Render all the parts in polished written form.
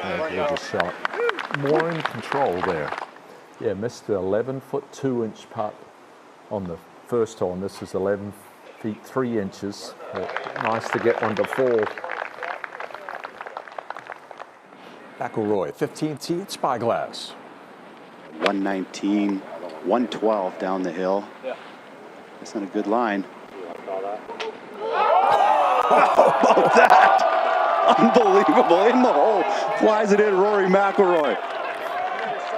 Gorgeous shot. More in control there. Yeah, missed the 11-foot 2-inch putt on the first hole, and this is 11 feet 3 inches. Nice to get one to fall. McIlroy, 15th tee at Spyglass. 119, 112 down the hill. That's not a good line. How about that? Unbelievable. In the hole. Flies it in, Rory McIlroy.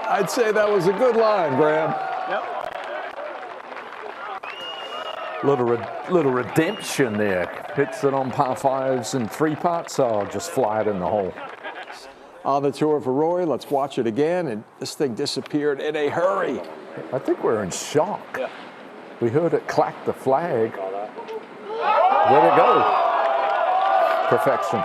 I'd say that was a good line, Graham. Little redemption there. Hits it on par 5s and 3 putts. Oh, just fly it in the hole. On the tour for Rory, let's watch it again, and this thing disappeared in a hurry. I think we're in shock. We heard it clack the flag. Where'd it go? Perfection.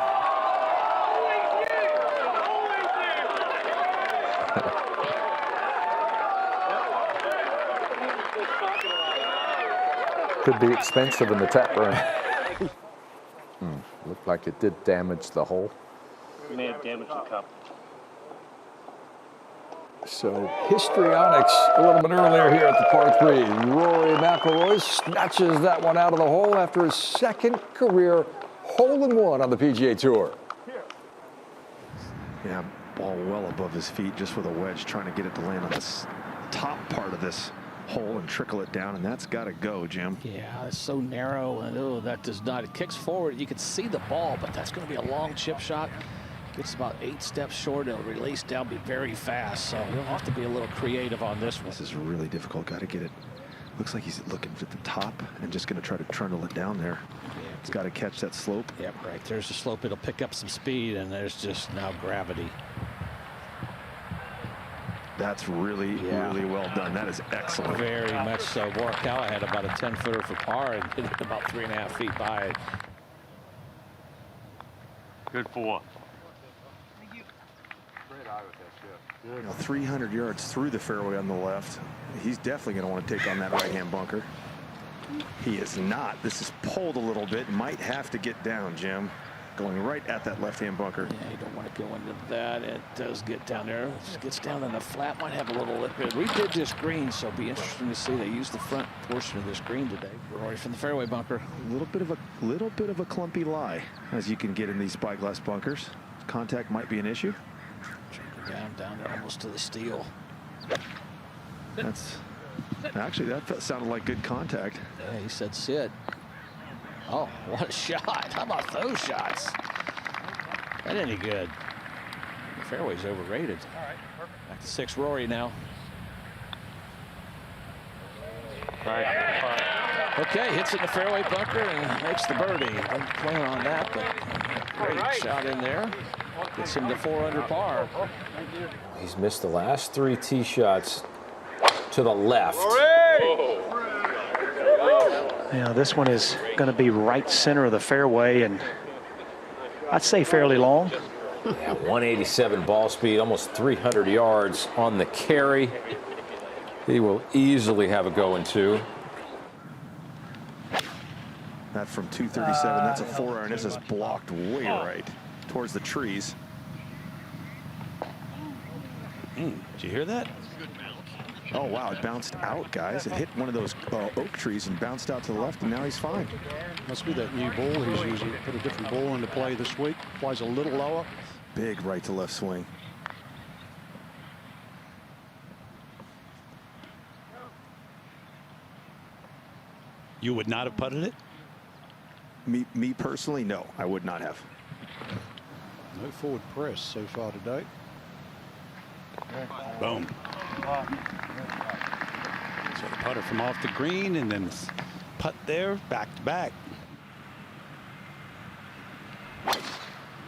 Could be expensive in the tap room. Looked like it did damage the hole. It may have damaged the cup. So histrionics a little bit earlier here at the par 3. Rory McIlroy snatches that one out of the hole after his second career hole-in-one on the PGA Tour. Yeah, ball well above his feet, just with a wedge, trying to get it to land on this top part of this hole and trickle it down, and that's got to go, Jim. Yeah, it's so narrow, and oh, that does not. It kicks forward. You can see the ball, but that's going to be a long chip shot. Gets about 8 steps short. It'll release down, be very fast. So he'll have to be a little creative on this one. This is really difficult. Got to get it. Looks like he's looking at the top and just going to try to trundle it down there. He's got to catch that slope. Yep, right there's the slope. It'll pick up some speed, and there's just now gravity. That's really well done. That is excellent. Very much so. Morikawa had about a 10-footer for par and hit it about 3.5 feet by it. Good 4. You know, 300 yards through the fairway on the left. He's definitely going to want to take on that right-hand bunker. He is not. This is pulled a little bit. Might have to get down, Jim. Going right at that left-hand bunker. Yeah, you don't want to go into that. It does get down there. It just gets down in the flat. Might have a little lip. We did this green, so it'll be interesting to see. They used the front portion of this green today. Rory from the fairway bunker. A little bit of a clumpy lie, as you can get in these Spyglass bunkers. Contact might be an issue. Down there almost to the steel. That's actually, that sounded like good contact. Yeah, he said sit. Oh, what a shot. How about those shots? That ain't any good. The fairway's overrated. All right, perfect. Back to 6, Rory now. All right. Okay, hits it in the fairway bunker and makes the birdie. Didn't plan on that, but great shot in there. Gets him to 4 under par. He's missed the last 3 tee shots to the left. Yeah, this one is going to be right center of the fairway, and I'd say fairly long. Yeah, 187 ball speed, almost 300 yards on the carry. He will easily have a go in 2. That from 237. That's a 4-iron. This is blocked way right towards the trees. Did you hear that? Oh, wow. It bounced out, guys. It hit one of those oak trees and bounced out to the left, and now he's fine. Must be that new ball he's using. Put a different ball into play this week. Flies a little lower. Big right to left swing. You would not have putted it? Me personally, no, I would not have. No forward press so far today. Boom. So the putter from off the green, and then putt there, back to back.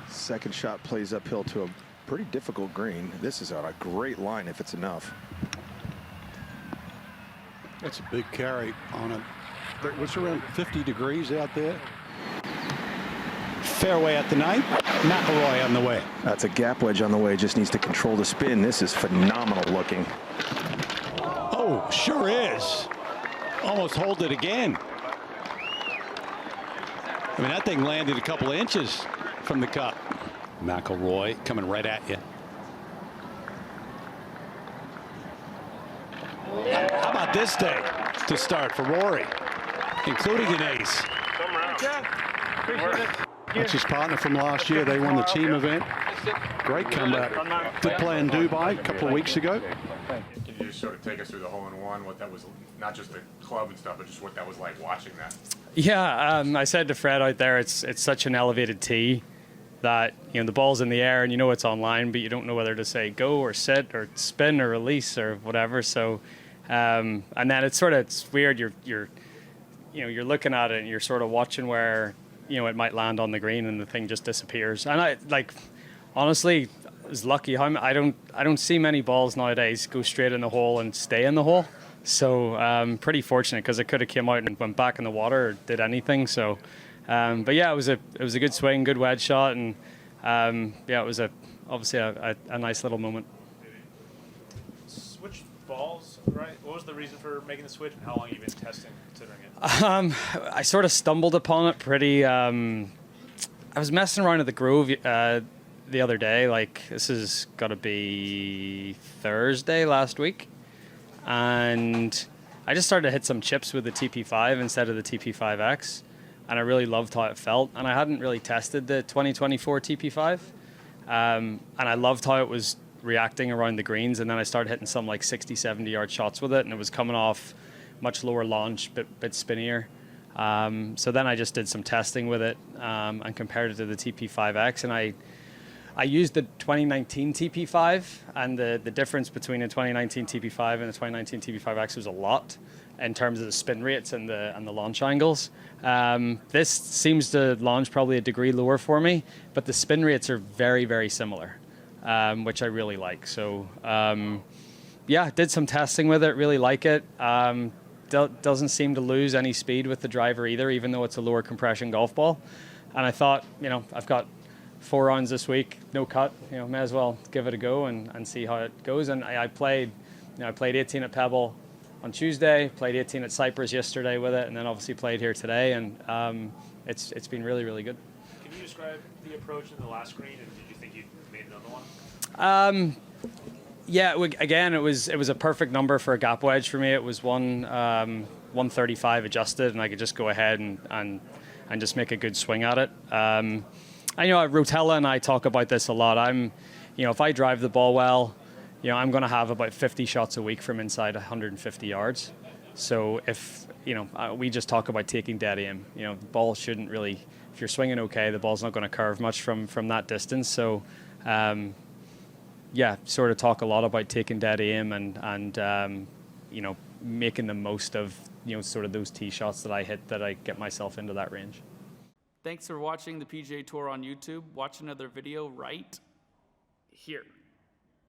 Second shot plays uphill to a pretty difficult green. This is on a great line if it's enough. That's a big carry on a. What's around 50 degrees out there? Fairway at the 9th. McIlroy on the way. That's a gap wedge on the way. Just needs to control the spin. This is phenomenal looking. Oh, sure is. Almost hold it again. I mean, that thing landed a couple of inches from the cup. McIlroy coming right at you. How about this day to start for Rory, including an ace? That's his partner from last year. They won the team event. Great comeback. Did play in Dubai a couple of weeks ago. Can you just sort of take us through the hole-in-one, what that was, not just the club and stuff, but just what that was like watching that? Yeah, I said to Fred out there, it's such an elevated tee that, you know, the ball's in the air and you know it's online, but you don't know whether to say go or sit or spin or release or whatever. So, and then it's weird. You're looking at it and you're sort of watching where, you know, it might land on the green and the thing just disappears. And I honestly was lucky. I don't see many balls nowadays go straight in the hole and stay in the hole. So pretty fortunate because it could have came out and went back in the water or did anything. So, but yeah, it was a good swing, good wedge shot, and yeah, it was obviously a nice little moment. Switch balls, right? What was the reason for making the switch, and how long have you been testing, considering it? I sort of stumbled upon it pretty. I was messing around at the Grove the other day. Like, this has got to be Thursday last week. And I just started to hit some chips with the TP5 instead of the TP5X. And I really loved how it felt. And I hadn't really tested the 2024 TP5. And I loved how it was reacting around the greens. And then I started hitting some like 60, 70 yard shots with it. And it was coming off much lower launch, bit spinnier. So then I just did some testing with it and compared it to the TP5X. And I used the 2019 TP5, and the difference between the 2019 TP5 and the 2019 TP5X was a lot in terms of the spin rates and the launch angles. This seems to launch probably a degree lower for me, but the spin rates are very, very similar, which I really like. So yeah, did some testing with it, really like it. Doesn't seem to lose any speed with the driver either, even though it's a lower compression golf ball. And I thought, you know, I've got 4 rounds this week, no cut, you know, may as well give it a go and see how it goes. And I played 18 at Pebble on Tuesday, played 18 at Cypress yesterday with it, and then obviously played here today, and it's been really, really good. Can you describe the approach in the last green, and did you think you made another one? Yeah, again, it was a perfect number for a gap wedge for me. It was 135 adjusted, and I could just go ahead and just make a good swing at it. I know Rotella and I talk about this a lot. If I drive the ball well, you know, I'm going to have about 50 shots a week from inside 150 yards. So if, you know, we just talk about taking dead aim. You know, the ball shouldn't really, if you're swinging okay, the ball's not going to curve much from that distance. So, yeah, sort of talk a lot about taking dead aim and you know, making the most of, you know, sort of those tee shots that I hit that I get myself into that range. Thanks for watching the PGA Tour on YouTube. Watch another video right here.